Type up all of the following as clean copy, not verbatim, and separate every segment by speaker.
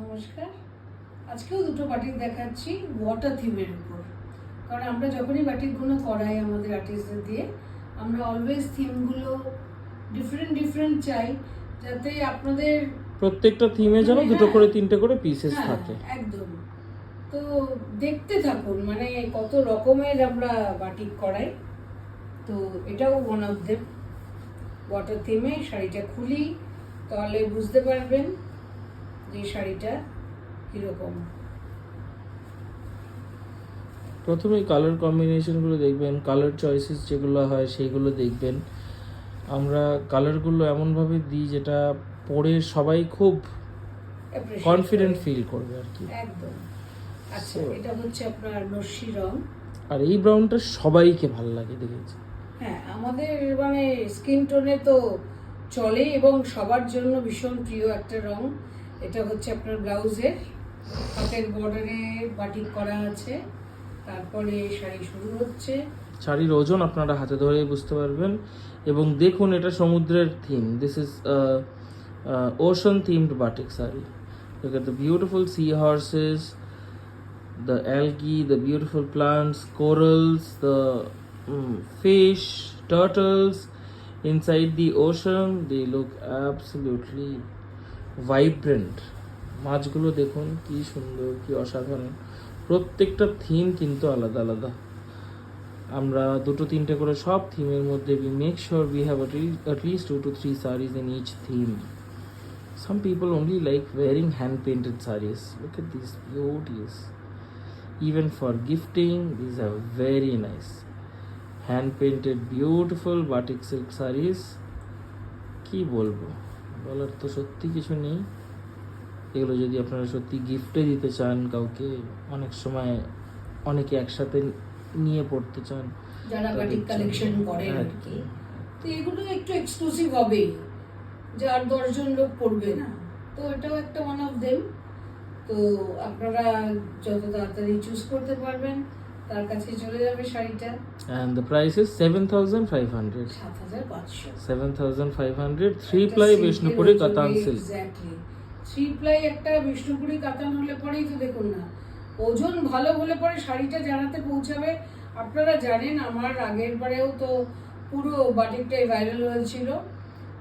Speaker 1: নমস্কার। আজকেও দুটো বাটিক দেখাচ্ছি ওয়াটার থিমের উপর। কারণ আমরা যখনই বাটিকগুলো করাই আমাদের আর্টিস্টদের দিয়ে, আমরা অলওয়েজ থিমগুলো ডিফারেন্ট চাই, যাতে আপনাদের
Speaker 2: প্রত্যেকটা থিমে যেন দুটো করে তিনটে করে পিসেস থাকে।
Speaker 1: একদম। তো দেখতে থাকুন, মানে কত রকমের আমরা বাটিক করাই। তো এটাও ওয়ান অফ দেম। ওয়াটার থিমে শাড়িটা খুলি, তাহলে বুঝতে পারবেন যে শাড়িটা কিরকম।
Speaker 2: প্রথমেই কালার কম্বিনেশনগুলো দেখবেন, কালার চয়েসেস যেগুলো হয় সেইগুলো দেখবেন। আমরা কালারগুলো এমনভাবে দিই যেটা পরে সবাই খুব কনফিডেন্ট ফিল করবে আর কি।
Speaker 1: একদম। আচ্ছা, এটা হচ্ছে আপনার নস্যি রং।
Speaker 2: আর এই ব্রাউনটা সবাইকে ভালো লাগে দেখেছি।
Speaker 1: হ্যাঁ, আমাদের মানে স্কিন টোনে তো চলে এবং সবার জন্য ভীষণ প্রিয় একটা রং। এটা হচ্ছে আপনার ব্লাউজের হাতের বর্ডারে বাটিক করা আছে, তারপরে শাড়ি শুরু হচ্ছে।
Speaker 2: শাড়ির ওজন আপনারা হাতে ধরে বুঝতে পারবেন। এবং দেখুন, এটা সমুদ্রের theme. This is ocean themed batik sari. Look at the beautiful seahorses, the algae, the beautiful plants, corals, the fish, turtles inside the ocean. They look absolutely vibrant. মাছগুলো দেখুন কি সুন্দর, কি অসাধারণ। প্রত্যেকটা থিম কিন্তু আলাদা আলাদা। আমরা দুটো তিনটে করে সব থিমের মধ্যে we make sure we have at least 2 to 3 sarees in each theme. Some people only like wearing hand painted sarees. Look at these beauties. Even for gifting, these are very nice. Hand painted beautiful batik silk sarees. কি বলবো, বলার তো সত্যি কিছু নেই। এগুলো যদি আপনারা সত্যি গিফটে দিতে চান কাউকে, অনেক সময় অনেকে একসাথে নিয়ে পড়তে চান,
Speaker 1: যারা বাটিক কালেকশন করেন আর কি, তো এগুলো একটু এক্সক্লুসিভ হবে, যে আর 10 জন লোক পড়বে না। তো এটাও একটা ওয়ান অফ দেম। তো আপনারা যত তাড়াতাড়ি চুজ করতে পারবেন, তার কাছে চলে যাবে শাড়িটা।
Speaker 2: and the price is 7500.
Speaker 1: 7500।
Speaker 2: 7500 3 ply Bishnupuri কাতান সিল্ক।
Speaker 1: এক্স্যাক্টলি 3 প্লাই একটা বিষ্ণুপুরি কাতান হলে পরেই তো দেখুন না, ওজন ভালো হলে পরে শাড়িটা জানাতে পৌঁছাবে। আপনারা জানেন আমার আগের বারেও তো পুরো বাটিকটাই ভাইরাল হয়েছিল,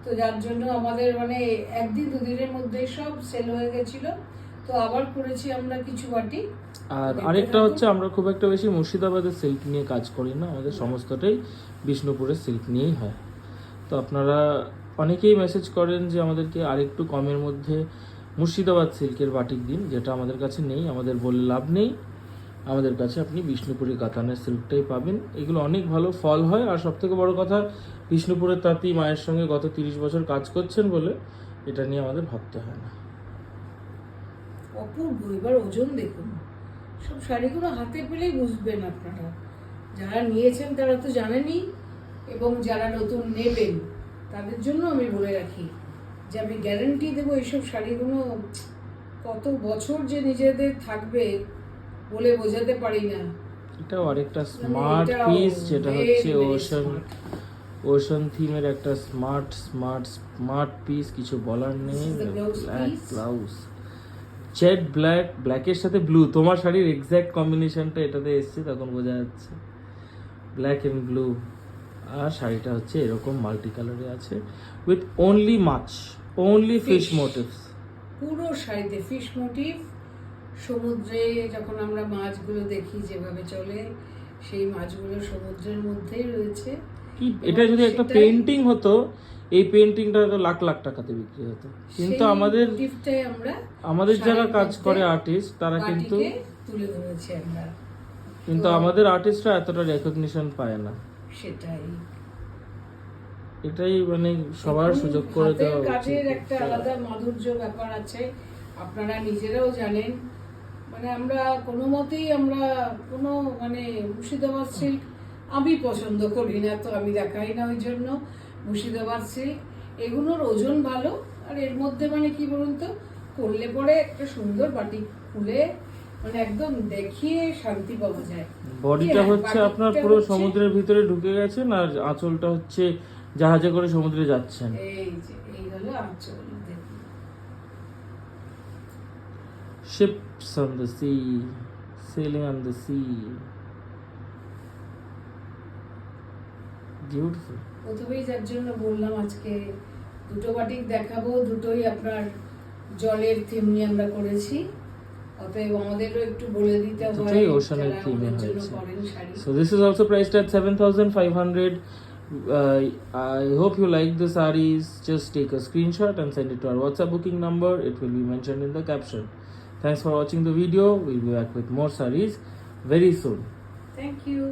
Speaker 1: তো যার জন্য আমাদের মানে একদিন দুদিনের মধ্যেই সব সেল হয়ে গেছিল। তো আবার করেছি আমরা কিছু বাটিক।
Speaker 2: আর আরেকটা হচ্ছে, আমরা খুব একটা বেশি মুর্শিদাবাদের সিল্ক নিয়ে কাজ করি না, আমাদের সমস্তটাই বিষ্ণুপুরের সিল্ক নিয়েই হয়। তো আপনারা অনেকেই মেসেজ করেন যে আমাদেরকে আরেকটু কমের মধ্যে মুর্শিদাবাদ সিল্কের বাটিক দিন, যেটা আমাদের কাছে নেই। আমাদের বলে লাভ নেই, আমাদের কাছে আপনি বিষ্ণুপুরি কাতানের সিল্কটাই পাবেন। এগুলো অনেক ভালো ফল হয়। আর সব থেকে বড় কথা, বিষ্ণুপুরের তাঁতি মায়ের সঙ্গে গত 30 বছর কাজ করছেন বলে এটা নিয়ে আমাদের ভাবতে হয় না।
Speaker 1: অপূর্ব। এবার ওজন দেখুন, সব শাড়িগুলো হাতে পেলেই বুঝবেন আপনারা। যারা নিয়েছেন তারা তো জানেনই, এবং যারা নতুন নেবেন তাদের জন্য আমি বলে রাখি যে আমি গ্যারান্টি দেবো এইসব শাড়িগুলো কত বছর যে নিজেদের থাকবে বলে বোঝাতে পারি না।
Speaker 2: এটাও আরেকটা স্মার্ট পিস, যেটা হচ্ছে ওশান থিমের একটা স্মার্ট পিস, কিছু বলার নেই। ব্ল্যাক ব্লাউজ, জেড ব্ল্যাকের সাথে ব্লু, তোমার শাড়ির এক্স্যাক্ট কম্বিনেশনটা এটাতে এসছে, তখন বোঝা যাচ্ছে ব্ল্যাক এন্ড ব্লু। আর শাড়িটা হচ্ছে এরকম মাল্টি কালারে আছে, উইথ অনলি ফিশ মোটিভস।
Speaker 1: পুরো শাড়িতে ফিশ মোটিভ। সমুদ্রে যখন আমরা মাছগুলো দেখি যেভাবে চলে, সেই মাছগুলো সমুদ্রের মধ্যেই রয়েছে।
Speaker 2: এটা যদি একটা পেন্টিং হতো, এই পেন্টিংটা তো লাখ লাখ টাকাতে বিক্রি হতো। কিন্তু আমাদের যারা কাজ করে আর্টিস্ট, তারা কিন্তু
Speaker 1: তুলে ধরেছে আমরা।
Speaker 2: কিন্তু আমাদের আর্টিস্টরা এতটা রেকগনিশন পায় না। এটাই মানে সবার সুযোগ করে দেওয়া উচিত।
Speaker 1: কাজের একটা আলাদা মাধুর্য ব্যাপার আছে, আপনারা নিজেরাও জানেন। মানে আমরা কোনো মতেই কোনো মানে মুর্শিদাবাদ সিল্ক আমি পছন্দ করি না, তো আমি দেখাই না ওই জন্য। মুর্শিদাবাদ সিল্ক এগুলোর ওজন ভালো, আর এর মধ্যে মানে কি বলুন তো, করলে পরে একটা সুন্দর বাটিক খুলে মানে একদম দেখিয়ে শান্তি পাওয়া যায়।
Speaker 2: বডিটা হচ্ছে আপনার পুরো সমুদ্রের ভিতরে ঢুকে গেছেন, আর আঁচলটা হচ্ছে জাহাজে করে সমুদ্রে যাচ্ছেন।
Speaker 1: এই হলো আঁচল। দেখুন
Speaker 2: Ships on the sea, sailing on the sea. Beautiful.
Speaker 1: প্রথমেই যার জন্য বললাম আজকে দুটো বাটিক দেখাবো, দুটোই আপনার জলের থিম নিয়ে আমরা করেছি, অতএব আমাদেরও একটু বলে দিতে হয়
Speaker 2: দুটোই ওশানের
Speaker 1: যারা
Speaker 2: থিমে
Speaker 1: আমাদের জন্য
Speaker 2: হয়েছে।
Speaker 1: করেন sari.
Speaker 2: So this is also priced at 7,500. I hope you like the sarees. Just take a screenshot and send it to our WhatsApp booking number. It will be mentioned in the caption. Thanks for watching the video. We'll be back with more sarees very soon.
Speaker 1: Thank you.